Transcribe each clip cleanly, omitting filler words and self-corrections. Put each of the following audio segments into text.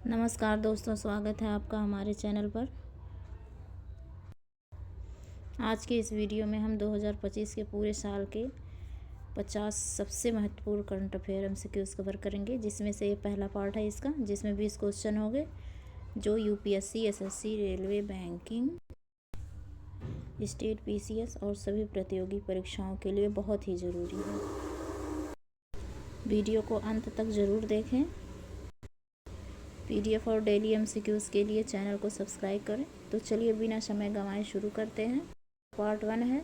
नमस्कार दोस्तों, स्वागत है आपका हमारे चैनल पर। आज के इस वीडियो में हम 2025 के पूरे साल के 50 सबसे महत्वपूर्ण करंट अफेयर एमसीक्यूज कवर करेंगे, जिसमें से ये पहला पार्ट है इसका, जिसमें 20 क्वेश्चन होंगे जो UPSC, SSC, railway, banking, state PCS और सभी प्रतियोगी परीक्षाओं के लिए बहुत ही ज़रूरी है। वीडियो को अंत तक ज़रूर देखें। पीडीएफ और डेली एमसीक्यूज के लिए चैनल को सब्सक्राइब करें। तो चलिए बिना समय गंवाए शुरू करते हैं। पार्ट 1 है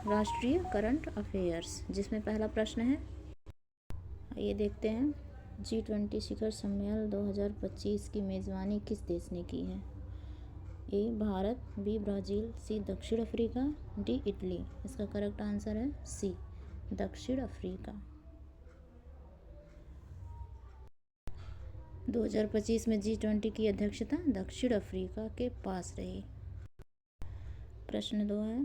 राष्ट्रीय करंट अफेयर्स, जिसमें पहला प्रश्न है, ये देखते हैं, G20 शिखर सम्मेलन 2025 की मेज़बानी किस देश ने की है? ए भारत, बी ब्राज़ील, सी दक्षिण अफ्रीका, डी इटली। इसका करेक्ट आंसर है सी दक्षिण अफ्रीका। 2025 में G20 की अध्यक्षता दक्षिण अफ्रीका के पास रही। प्रश्न 2 है,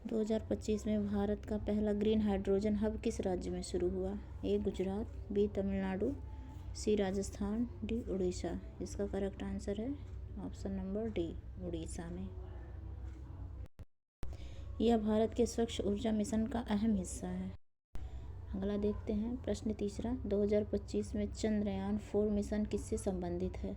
2025 में भारत का पहला ग्रीन हाइड्रोजन हब किस राज्य में शुरू हुआ? ए गुजरात, बी तमिलनाडु, सी राजस्थान, डी उड़ीसा। इसका करेक्ट आंसर है ऑप्शन नंबर डी, उड़ीसा में। यह भारत के स्वच्छ ऊर्जा मिशन का अहम हिस्सा है। अगला देखते हैं, प्रश्न तीसरा, 2025 में चंद्रयान 4 मिशन किससे संबंधित है?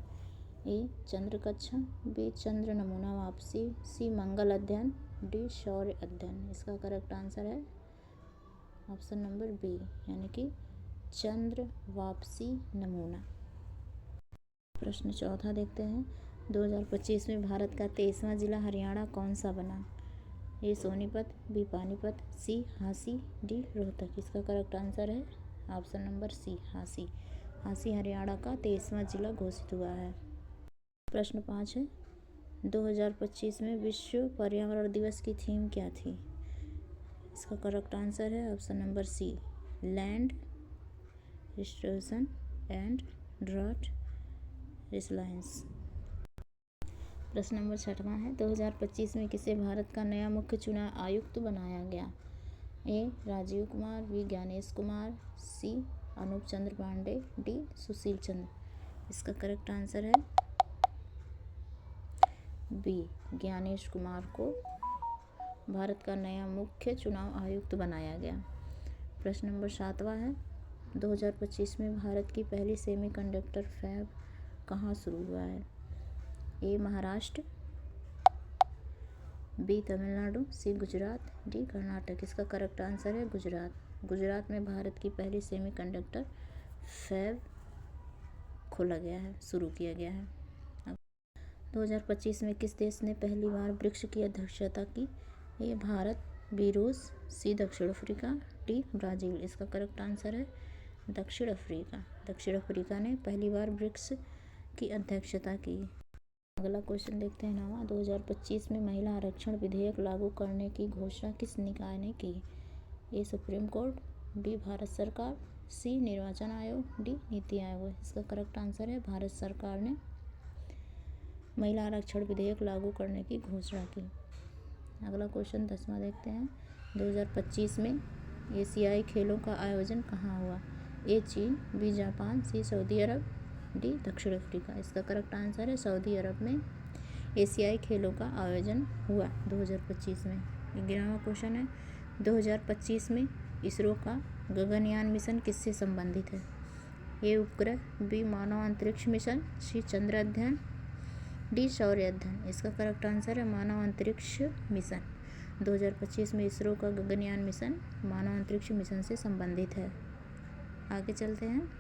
ए चंद्र कक्षा, बी चंद्र नमूना वापसी, सी मंगल अध्ययन, डी सौर्य अध्ययन। इसका करेक्ट आंसर है ऑप्शन नंबर बी, यानी कि चंद्र वापसी नमूना। प्रश्न चौथा देखते हैं, 2025 में भारत का 23वां जिला हरियाणा कौन सा बना? A Sonipat, B Panipat, C Hansi, D Rohtak. इसका करेक्ट आंसर है option number C, Hansi. Hansi Haryana का 23वां जिला घोषित हुआ है। प्रश्न 5 है, 2025 में विश्व पर्यावरण दिवस की थीम क्या थी? इसका करेक्ट आंसर है option number C, land restoration and drought resilience. प्रश्न नंबर 6वां है, 2025 में किसे भारत का नया मुख्य चुनाव आयुक्त बनाया गया? ए राजीव कुमार, बी ज्ञानेश कुमार, सी अनूप चंद्र पांडे, डी सुशील चंद्र। इसका करेक्ट आंसर है बी, ज्ञानेश कुमार को भारत का नया मुख्य चुनाव आयुक्त बनाया गया। प्रश्न नंबर 7वां है, 2025 में भारत की पहली सेमीकंडक्टर फैब कहाँ शुरू हुआ है? ए महाराष्ट्र, बी तमिलनाडु, सी गुजरात, डी कर्नाटक। इसका करेक्ट आंसर है गुजरात। गुजरात में भारत की पहली सेमीकंडक्टर फैब खोला गया है, शुरू किया गया है। 2025 में किस देश ने पहली बार ब्रिक्स की अध्यक्षता की? ए भारत, बी रूस, सी दक्षिण अफ्रीका, डी ब्राज़ील। इसका करेक्ट आंसर है दक्षिण अफ्रीका। दक्षिण अफ्रीका ने पहली बार ब्रिक्स की अध्यक्षता की। अगला क्वेश्चन देखते हैं, 9वां, 2025 में महिला आरक्षण विधेयक लागू करने की घोषणा किस निकाय ने की? A supreme court, B Bharat सरकार, सी निर्वाचन आयोग, डी नीति आयोग। इसका करेक्ट आंसर है भारत सरकार ने महिला आरक्षण विधेयक लागू करने की घोषणा की। अगला क्वेश्चन 10वां देखते हैं, 2025 में एशियाई खेलों का आयोजन कहाँ हुआ? ए चीन, बी जापान, सी सऊदी अरब, डी दक्षिण अफ्रीका। इसका करेक्ट आंसर है सऊदी अरब में एशियाई खेलों का आयोजन हुआ 2025 में। 11वां क्वेश्चन है, 2025 में इसरो का गगनयान मिशन किससे संबंधित है? ए उपग्रह, बी मानव अंतरिक्ष मिशन, सी चंद्र अध्ययन, डी सौर्य अध्ययन। इसका करेक्ट आंसर है मानव अंतरिक्ष मिशन। 2025 में इसरो का गगनयान मिशन मानव अंतरिक्ष मिशन से संबंधित है। आगे चलते हैं।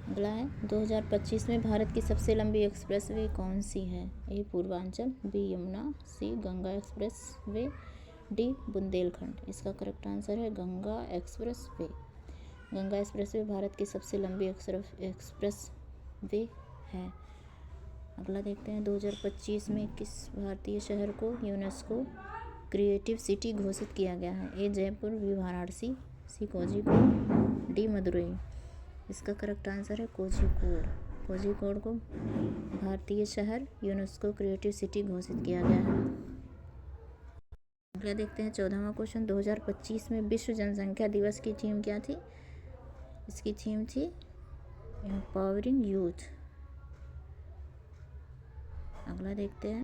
अगला है, 2025 में भारत की सबसे लंबी एक्सप्रेसवे कौन सी है? ए पूर्वांचल, बी यमुना, सी गंगा एक्सप्रेसवे, डी बुंदेलखंड। इसका करेक्ट आंसर है गंगा एक्सप्रेसवे। गंगा एक्सप्रेसवे भारत की सबसे लंबी एक्सप्रेसवे है। अगला देखते हैं, 2025 में किस भारतीय शहर को यूनेस्को क्रिएटिव सिटी घोषित किया गया है? ए जयपुर, बी वाराणसी, सी कोझिकोड, डी मदुरई। इसका करेक्ट आंसर है कोझिकोड। कोझिकोड को भारतीय शहर यूनेस्को क्रिएटिव सिटी घोषित किया गया है। अगला देखते हैं 14वां क्वेश्चन, 2025 में विश्व जनसंख्या दिवस की थीम क्या थी? इसकी थीम थी एम्पावरिंग यूथ। अगला देखते हैं।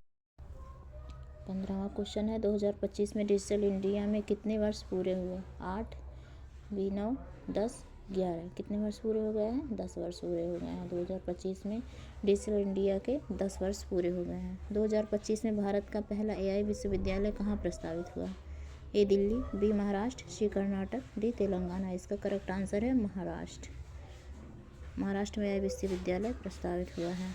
15वां क्वेश्चन है 2025 में डिजिटल इंडिया में कितने वर्ष पूरे हुए? 8, 9, 10, 11। कितने वर्ष पूरे हो गए हैं? 10 वर्ष पूरे हो गए हैं। 2025 में डिजिटल इंडिया के 10 वर्ष पूरे हो गए हैं। 2025 में भारत का पहला AI विश्वविद्यालय कहाँ प्रस्तावित हुआ? ए दिल्ली, बी महाराष्ट्र, सी कर्नाटक, डी तेलंगाना। इसका करेक्ट आंसर है महाराष्ट्र। महाराष्ट्र में AI विश्वविद्यालय प्रस्तावित हुआ है।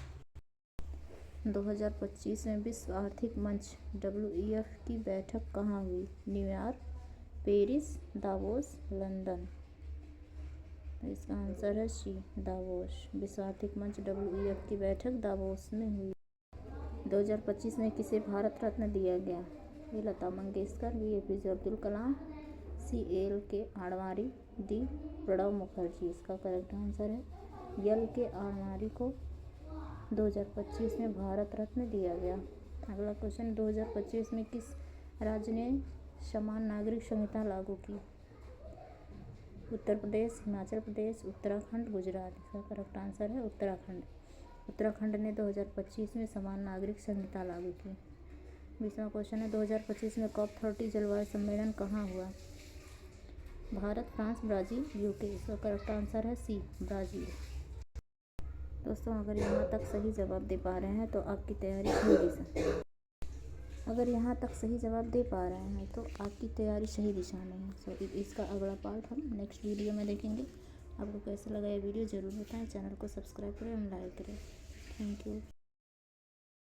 2025 में विश्व आर्थिक मंच WEF की बैठक कहाँ हुई? New York, Paris, Davos, London. तो इसका आंसर है सी, दावोस। विश्व आर्थिक मंच WEF की बैठक दावोस में हुई। 2025 में किसे भारत रत्न दिया गया? ए लता मंगेशकर, बी APJ अब्दुल कलाम, सी LK आडवाणी, डी प्रणब मुखर्जी। इसका करेक्ट आंसर है LK आडवाणी को 2025 में भारत रत्न दिया गया। अगला क्वेश्चन 2025 में किस राज्य ने समान नागरिक संहिता लागू की? उत्तर प्रदेश, हिमाचल प्रदेश, उत्तराखंड, गुजरात। इसका करेक्ट आंसर है उत्तराखंड। उत्तराखंड ने 2025 में समान नागरिक संहिता लागू की। 20वां क्वेश्चन है 2025 में COP30 जलवायु सम्मेलन कहाँ हुआ? Bharat, France, Brazil, UK। इसका करेक्ट आंसर है सी, ब्राज़ील। दोस्तों अगर यहाँ तक सही जवाब दे पा रहे हैं तो आपकी तैयारी सही दिशा अगर यहाँ तक सही जवाब दे पा रहे हैं तो आपकी तैयारी सही दिशा में है। सो इसका अगला पार्ट हम नेक्स्ट वीडियो में देखेंगे। आपको कैसा लगा ये वीडियो ज़रूर बताएं। चैनल को सब्सक्राइब करें एवं लाइक करें। Thank you.